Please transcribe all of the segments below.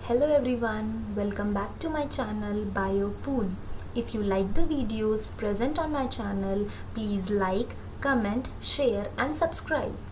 Hello everyone, welcome back to my channel BioPool. If you like the videos present on my channel, please like, comment, share and subscribe.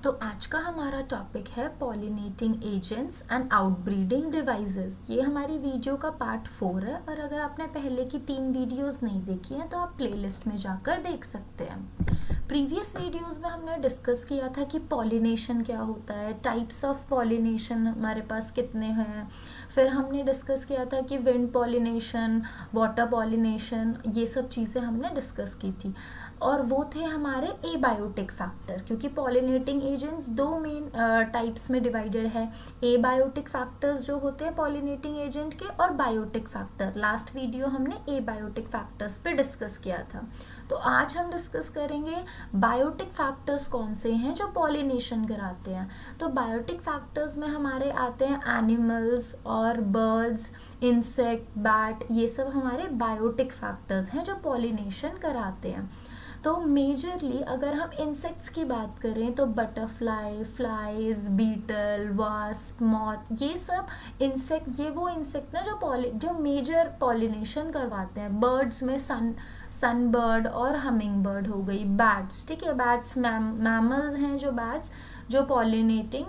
तो आज का हमारा topic है pollinating agents and outbreeding devices. ये हमारी video का part 4 है और अगर आपने पहले की 3 वीडियोस नहीं देखी हैं तो आप प्लेलिस्ट में जाकर देख सकते हैं। प्रीवियस वीडियोस में हमने डिस्कस किया था कि पॉलिनेशन क्या होता है, टाइप्स ऑफ पॉलिनेशन हमारे पास कितने हैं। फिर हमने डिस्कस किया था कि विंड पॉलिनेशन, वाटर पॉलिनेशन, ये सब चीज़ें हमने डिस्कस की थी और वो थे हमारे एबायोटिक फैक्टर, क्योंकि पॉलिनेटिंग एजेंट्स 2 मेन टाइप्स में डिवाइडेड है। एबायोटिक फैक्टर्स जो होते हैं पॉलिनेटिंग एजेंट के और बायोटिक फैक्टर। लास्ट वीडियो हमने एबायोटिक फैक्टर्स पे डिस्कस किया था। तो आज हम डिस्कस करेंगे बायोटिक फैक्टर्स कौन से हैं जो पॉलिनेशन कराते हैं। तो बायोटिक फैक्टर्स में हमारे आते हैं एनिमल्स और बर्ड्स, इंसेक्ट, बैट, ये सब हमारे बायोटिक फैक्टर्स हैं जो पॉलिनेशन कराते हैं। तो मेजरली अगर हम इंसेक्ट्स की बात करें तो butterfly, flies, beetle, wasp, moth, ये सब इंसेक्ट, ये वो इंसेक्ट ना जो मेजर पॉलिनेशन करवाते हैं। बर्ड्स में सनबर्ड और हमिंग बर्ड हो गई। बैट्स, ठीक है, बैट्स मैमल्स हैं जो बैट्स जो पॉलिनेटिंग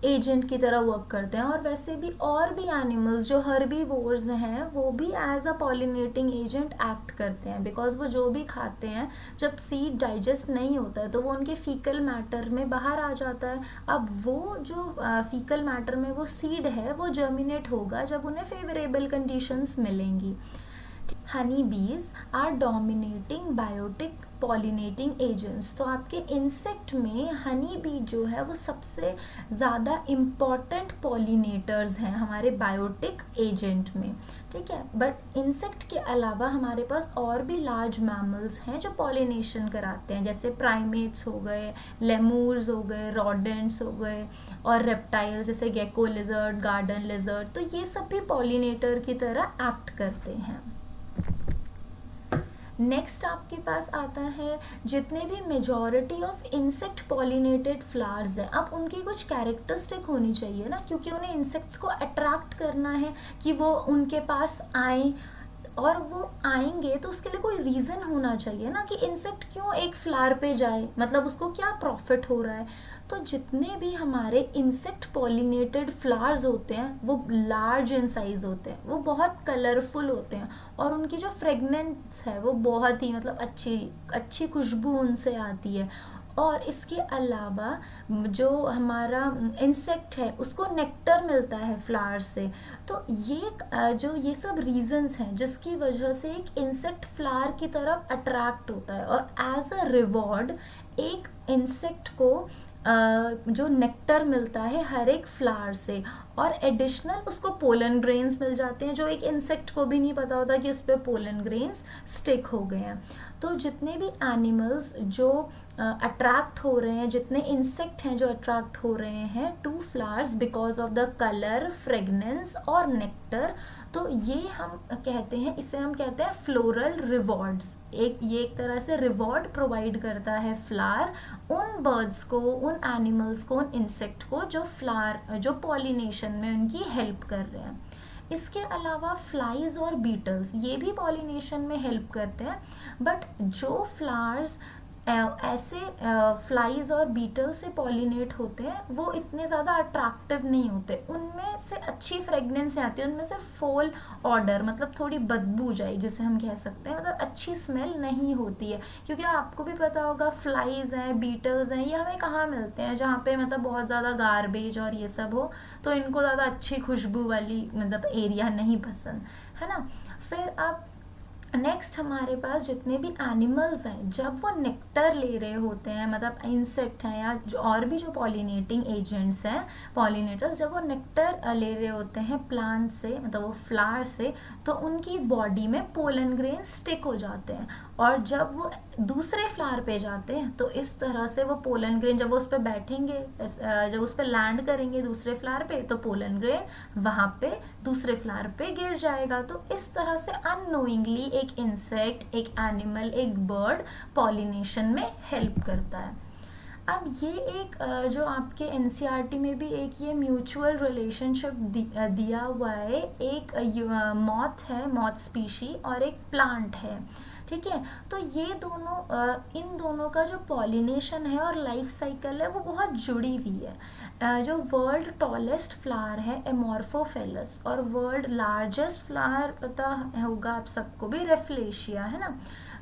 एजेंट की तरह वर्क करते हैं। और वैसे भी और भी एनिमल्स जो हर्बीवोर्स हैं वो भी as a pollinating agent act करते हैं, बिकॉज वो जो भी खाते हैं जब सीड डाइजेस्ट नहीं होता है तो वो उनके फीकल मैटर में बाहर आ जाता है। अब वो जो फीकल मैटर में वो सीड है वो जर्मिनेट होगा जब उन्हें फेवरेबल कंडीशंस मिलेंगी। Honey bees are dominating biotic pollinating agents. तो आपके इंसेक्ट में हनी बी जो है वो सबसे ज़्यादा इम्पॉर्टेंट पॉलिनेटर्स हैं हमारे बायोटिक एजेंट में, ठीक है। बट इंसेक्ट के अलावा हमारे पास और भी लार्ज मैमल्स हैं जो पॉलिनेशन कराते हैं, जैसे प्राइमेट्स हो गए, लेमूर्स हो गए, रॉडेंट्स हो गए और रेप्टाइल्स जैसे गेको लिजर्ड, गार्डन लिजर्ड। तो ये सब भी पॉलिनेटर की तरह एक्ट करते हैं। नेक्स्ट आपके पास आता है जितने भी majority of insect pollinated flowers हैं, अब उनकी कुछ कैरेक्टरिस्टिक होनी चाहिए ना, क्योंकि उन्हें इंसेक्ट्स को अट्रैक्ट करना है कि वो उनके पास आए, और वो आएंगे तो उसके लिए कोई रीज़न होना चाहिए ना कि इंसेक्ट क्यों एक फ्लावर पे जाए, मतलब उसको क्या प्रॉफिट हो रहा है। तो जितने भी हमारे इंसेक्ट पॉलिनेटेड फ्लावर्स होते हैं वो लार्ज इन साइज होते हैं, वो बहुत कलरफुल होते हैं और उनकी जो फ्रेगनेंस है वो बहुत ही मतलब अच्छी खुशबू उनसे आती है। और इसके अलावा जो हमारा इंसेक्ट है उसको नेक्टर मिलता है फ्लावर से। तो ये सब रीजंस हैं जिसकी वजह से एक इंसेक्ट फ्लावर की तरफ अट्रैक्ट होता है और एज अ रिवॉर्ड एक इंसेक्ट को जो नेक्टर मिलता है हर एक फ्लावर से, और एडिशनल उसको पोलन ग्रेन्स मिल जाते हैं जो एक इंसेक्ट को भी नहीं पता होता कि उस पर पोलन ग्रेन्स स्टिक हो गए हैं। तो जितने भी एनिमल्स जो अट्रैक्ट हो रहे हैं, जितने इंसेक्ट हैं जो अट्रैक्ट हो रहे हैं to flowers because of the colour, fragrance और नेक्टर, तो ये हम कहते हैं, इसे हम कहते हैं फ्लोरल रिवॉर्ड्स। ये एक तरह से रिवॉर्ड प्रोवाइड करता है फ्लावर उन बर्ड्स को, उन एनिमल्स को, उन इंसेक्ट को जो पॉलिनेशन में उनकी हेल्प कर रहे हैं। इसके अलावा फ्लाइज और बीटल्स ये भी पॉलिनेशन में हेल्प करते हैं, बट जो फ्लावर्स ऐसे फ्लाइज और बीटल से पॉलिनेट होते हैं वो इतने ज़्यादा अट्रैक्टिव नहीं होते, उनमें से अच्छी फ्रेगनेंस आती है, उनमें से फोल ऑर्डर मतलब थोड़ी बदबू जाए जिसे हम कह सकते हैं, मतलब अच्छी स्मेल नहीं होती है। क्योंकि आपको भी पता होगा फ्लाइज हैं, बीटल्स हैं, ये हमें कहाँ मिलते हैं जहाँ पे मतलब बहुत ज़्यादा गार्बेज और ये सब हो, तो इनको ज़्यादा अच्छी खुशबू वाली मतलब एरिया नहीं पसंद, है ना। फिर अब नेक्स्ट हमारे पास जितने भी एनिमल्स हैं जब वो नेक्टर ले रहे होते हैं, मतलब इंसेक्ट हैं या और भी जो पॉलिनेटिंग एजेंट्स हैं, पॉलिनेटर्स, जब वो नेक्टर ले रहे होते हैं प्लांट से, मतलब वो फ्लावर से, तो उनकी बॉडी में पोलन ग्रेन स्टिक हो जाते हैं और जब वो दूसरे फ्लावर पे जाते हैं तो इस तरह से वो पोलन ग्रेन जब वो उस पर बैठेंगे, जब उस पर लैंड करेंगे दूसरे फ्लावर पे, तो पोलन ग्रेन वहाँ पे दूसरे फ्लावर पे गिर जाएगा। तो इस तरह से अननोइंगली एक इंसेक्ट, एक एनिमल, एक बर्ड पॉलिनेशन में हेल्प करता है। अब ये एक जो आपके एनसीईआरटी में भी एक ये म्यूचुअल रिलेशनशिप दिया हुआ है, एक मॉथ है, मॉथ स्पीशी, और एक प्लांट है, ठीक है। तो ये दोनों इन दोनों का जो पॉलिनेशन है और लाइफ साइकिल है वो बहुत जुड़ी हुई है। जो वर्ल्ड टॉलेस्ट फ्लावर है एमोर्फोफेलस, और वर्ल्ड लार्जेस्ट फ्लावर पता होगा आप सबको भी, रेफ्लेशिया, है ना।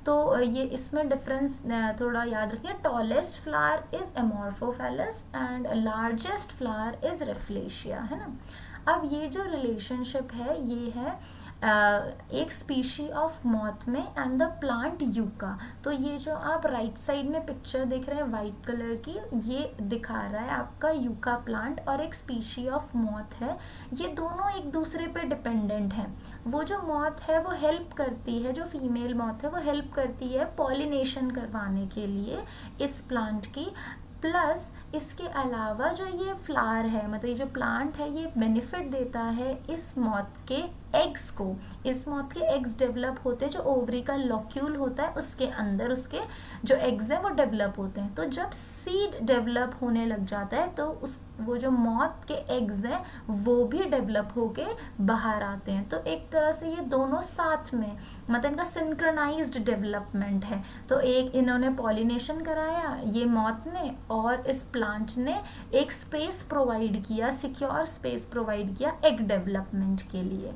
तो ये इसमें डिफरेंस थोड़ा याद रखिए, tallest flower is amorphophallus and largest flower is rafflesia, है ना। अब ये जो रिलेशनशिप है ये है एक स्पीशी ऑफ मॉथ में एंड द प्लांट यूका। तो ये जो आप राइट साइड में पिक्चर देख रहे हैं वाइट कलर की, ये दिखा रहा है आपका यूका प्लांट और एक स्पीशी ऑफ मॉथ है। ये दोनों एक दूसरे पे डिपेंडेंट हैं। वो जो मॉथ है वो हेल्प करती है, जो फीमेल मॉथ है वो हेल्प करती है पॉलिनेशन करवाने के लिए इस प्लांट की। प्लस इसके अलावा जो ये फ्लावर है, मतलब ये जो प्लांट है, ये बेनिफिट देता है इस मॉथ के एग्स को। इस मॉथ के एग्स डेवलप होते हैं, जो ओवरी का लॉक्यूल होता है उसके अंदर उसके जो एग्स हैं वो डेवलप होते हैं। तो जब सीड डेवलप होने लग जाता है तो वो जो मॉथ के एग्स हैं वो भी डेवलप होके बाहर आते हैं। तो एक तरह से ये दोनों साथ में, मतलब इनका सिंक्रोनाइज्ड डेवलपमेंट है। तो एक इन्होंने पॉलिनेशन कराया ये मॉथ ने, और इस प्लांट ने एक स्पेस प्रोवाइड किया, सिक्योर स्पेस प्रोवाइड किया एग डेवलपमेंट के लिए।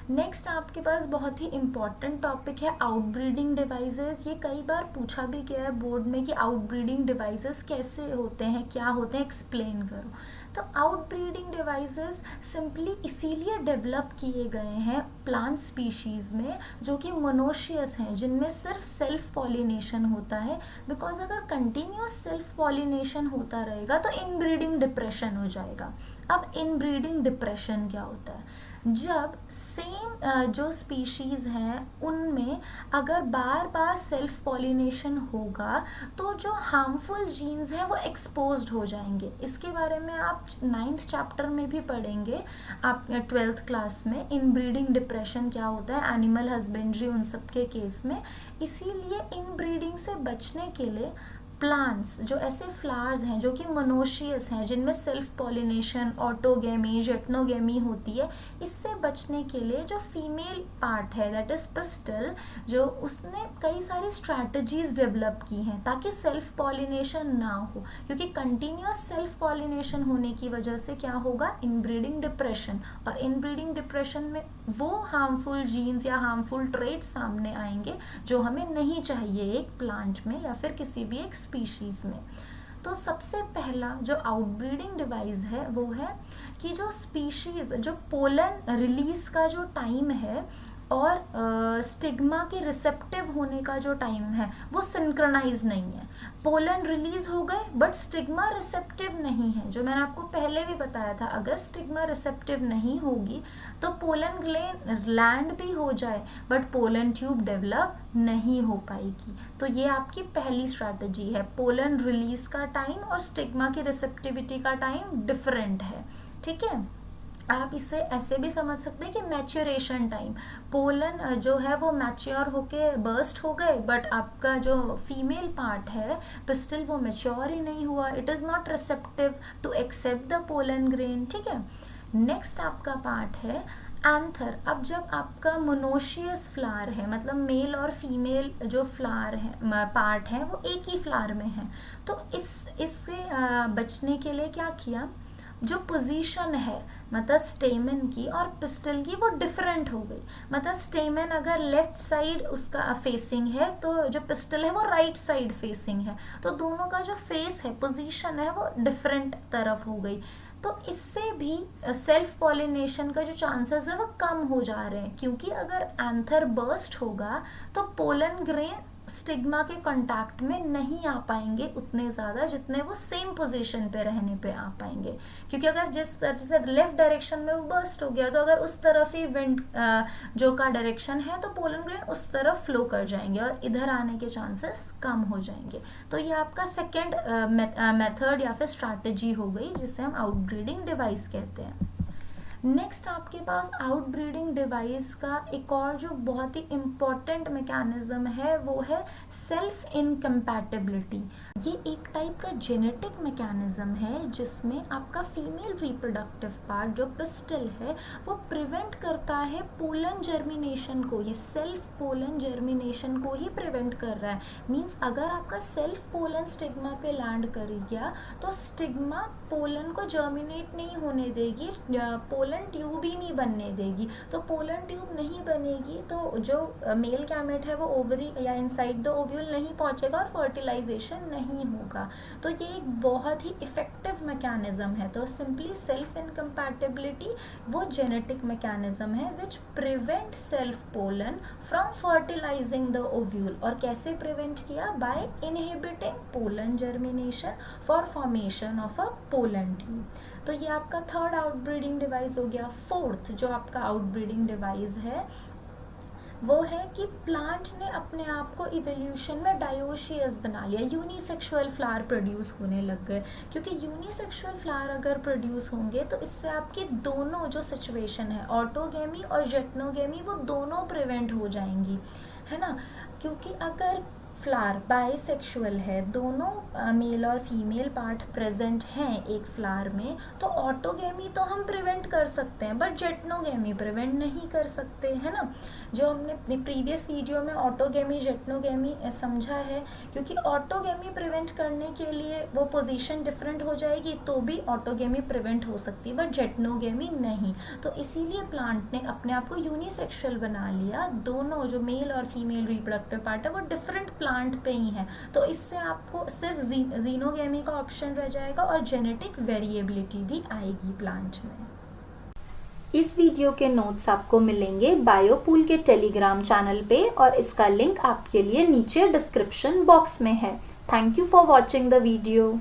नेक्स्ट आपके पास बहुत ही इम्पॉर्टेंट टॉपिक है आउटब्रीडिंग डिवाइसेस। ये कई बार पूछा भी गया है बोर्ड में कि आउटब्रीडिंग डिवाइसेस कैसे होते हैं, क्या होते हैं, एक्सप्लेन करो। तो आउटब्रीडिंग डिवाइसेस सिंपली इसीलिए डेवलप किए गए हैं प्लांट स्पीशीज़ में जो कि मोनोशियस हैं, जिनमें सिर्फ सेल्फ पॉलिनेशन होता है। बिकॉज अगर कंटिन्यूस सेल्फ पॉलिनेशन होता रहेगा तो इनब्रीडिंग डिप्रेशन हो जाएगा। अब इनब्रीडिंग डिप्रेशन क्या होता है? जब सेम जो स्पीशीज़ हैं उनमें अगर बार बार सेल्फ पॉलिनेशन होगा तो जो हार्मफुल जीन्स हैं वो एक्सपोज्ड हो जाएंगे। इसके बारे में आप 9th चैप्टर में भी पढ़ेंगे, आप 12th क्लास में, इनब्रीडिंग डिप्रेशन क्या होता है, एनिमल हस्बेंड्री, उन सब के केस में। इसीलिए इनब्रीडिंग से बचने के लिए प्लांट्स, जो ऐसे फ्लावर्स हैं जो कि मोनोशियस हैं, जिनमें सेल्फ पॉलिनेशन, ऑटोगेमी, जेटनोगेमी होती है, इससे बचने के लिए जो फीमेल पार्ट है दैट इज पिस्टल, जो उसने कई सारी स्ट्रैटेजीज डेवलप की हैं ताकि सेल्फ पॉलिनेशन ना हो। क्योंकि कंटिन्यूस सेल्फ पॉलिनेशन होने की वजह से क्या होगा, इनब्रीडिंग डिप्रेशन, और इनब्रीडिंग डिप्रेशन में वो हार्मफुल जीन्स या हार्मफुल ट्रेट्स सामने आएंगे जो हमें नहीं चाहिए एक प्लांट में या फिर किसी भी एक स्पीशीज में। तो सबसे पहला जो आउटब्रीडिंग डिवाइस है वो है कि जो स्पीशीज, जो पोलन रिलीज का जो टाइम है और स्टिग्मा के रिसेप्टिव होने का जो टाइम है वो सिंक्रोनाइज नहीं है। पोलन रिलीज हो गए बट स्टिग्मा रिसेप्टिव नहीं है। जो मैंने आपको पहले भी बताया था, अगर स्टिग्मा रिसेप्टिव नहीं होगी तो पोलन ग्लैंड लैंड भी हो जाए बट पोलन ट्यूब डेवलप नहीं हो पाएगी। तो ये आपकी पहली स्ट्रैटेजी है। पोलन रिलीज का टाइम और स्टिग्मा की रिसेप्टिविटी का टाइम डिफरेंट है, ठीक है। आप इसे ऐसे भी समझ सकते हैं कि मैच्योरेशन टाइम, पोलन जो है वो मैच्योर होके बर्स्ट हो गए बट आपका जो फीमेल पार्ट है पिस्टल वो मैच्योर ही नहीं हुआ, it is not receptive to accept the pollen grain, ठीक है। नेक्स्ट आपका पार्ट है एंथर। अब जब आपका मोनोशियस फ्लावर है, मतलब मेल और फीमेल जो फ्लावर है पार्ट है वो एक ही फ्लावर में है, तो इससे बचने के लिए क्या किया, जो पोजीशन है मतलब स्टेमन की और पिस्टल की वो डिफरेंट हो गई। मतलब स्टेमन अगर लेफ्ट साइड उसका फेसिंग है तो जो पिस्टल है वो राइट साइड फेसिंग है, तो दोनों का जो फेस है, पोजीशन है, वो डिफरेंट तरफ हो गई। तो इससे भी सेल्फ पॉलिनेशन का जो चांसेस है वो कम हो जा रहे हैं, क्योंकि अगर एंथर बर्स्ट होगा तो पोलन ग्रेन स्टिग्मा के कांटेक्ट में नहीं आ पाएंगे उतने ज़्यादा जितने वो सेम पोजीशन पे रहने पे आ पाएंगे। क्योंकि अगर जिस तरह से लेफ्ट डायरेक्शन में वो बर्स्ट हो गया तो अगर उस तरफ ही विंड जो का डायरेक्शन है तो पोलन ग्रेन उस तरफ फ्लो कर जाएंगे और इधर आने के चांसेस कम हो जाएंगे। तो ये आपका सेकेंड मेथड या फिर स्ट्रैटेजी हो गई जिसे हम आउटब्रीडिंग डिवाइस कहते हैं। नेक्स्ट आपके पास आउटब्रीडिंग डिवाइस का एक और जो बहुत ही इम्पॉर्टेंट मैकेनिज्म है वो है सेल्फ इनकम्पैटिबिलिटी। ये एक टाइप का जेनेटिक मैकेनिज्म है जिसमें आपका फीमेल रिप्रोडक्टिव पार्ट जो पिस्टल है वो प्रिवेंट करता है पोलन जर्मिनेशन को, ये सेल्फ पोलन जर्मिनेशन को ही प्रिवेंट कर रहा है। मीन्स अगर आपका सेल्फ पोलन स्टिग्मा पे लैंड कर गया तो स्टिग्मा पोलन को जर्मिनेट नहीं होने देगी, पोलन ट्यूब ही नहीं बनने देगी। तो पोलन ट्यूब नहीं बनेगी तो जो मेल गैमेट है वो ओवरी या इनसाइड द ओव्यूल नहीं पहुंचेगा और फर्टिलाइजेशन नहीं होगा। तो ये एक बहुत ही इफेक्टिव मैकेनिज्म है। तो सिंपली सेल्फ इनकम्पैटिबिलिटी वो जेनेटिक मैकेनिज्म है which prevent self pollen from fertilising the ovule. और कैसे प्रिवेंट किया? By inhibiting pollen germination for formation of a pollen tube. तो ये आपका थर्ड आउटब्रीडिंग डिवाइस हो गया। फोर्थ जो आपका आउटब्रीडिंग डिवाइस है वो है कि प्लांट ने अपने आप को इवोल्यूशन में डायोशियस बना लिया, यूनिसेक्सुअल फ्लावर प्रोड्यूस होने लग गए। क्योंकि यूनिसेक्सुअल फ्लावर अगर प्रोड्यूस होंगे तो इससे आपकी दोनों जो सिचुएशन है ऑटोगेमी और जेटनोगेमी वो दोनों प्रिवेंट हो जाएंगी, है ना। क्योंकि अगर फ्लावर बाइसेक्सुअल है, दोनों मेल और फीमेल पार्ट प्रेजेंट हैं एक फ्लावर में, तो ऑटोगेमी तो हम प्रिवेंट कर सकते हैं बट जेटनोगेमी प्रिवेंट नहीं कर सकते, है ना। जो हमने अपनी प्रीवियस वीडियो में ऑटोगेमी जेटनोगेमी समझा है, क्योंकि ऑटोगेमी प्रिवेंट करने के लिए वो पोजीशन डिफरेंट हो जाएगी तो भी ऑटोगेमी प्रिवेंट हो सकती है बट जेटनोगेमी नहीं। तो इसीलिए प्लांट ने अपने आप को यूनिसेक्सुअल बना लिया, दोनों जो मेल और फीमेल रिप्रोडक्टिव पार्ट है वो डिफरेंट प्लांट पे ही है। तो इससे आपको सिर्फ जीनोगेमी का ऑप्शन रह जाएगा और जेनेटिक वेरिएबिलिटी भी आएगी प्लांट में। इस वीडियो के नोट्स आपको मिलेंगे बायोपूल के टेलीग्राम चैनल पे और इसका लिंक आपके लिए नीचे डिस्क्रिप्शन बॉक्स में है। Thank you for watching the video.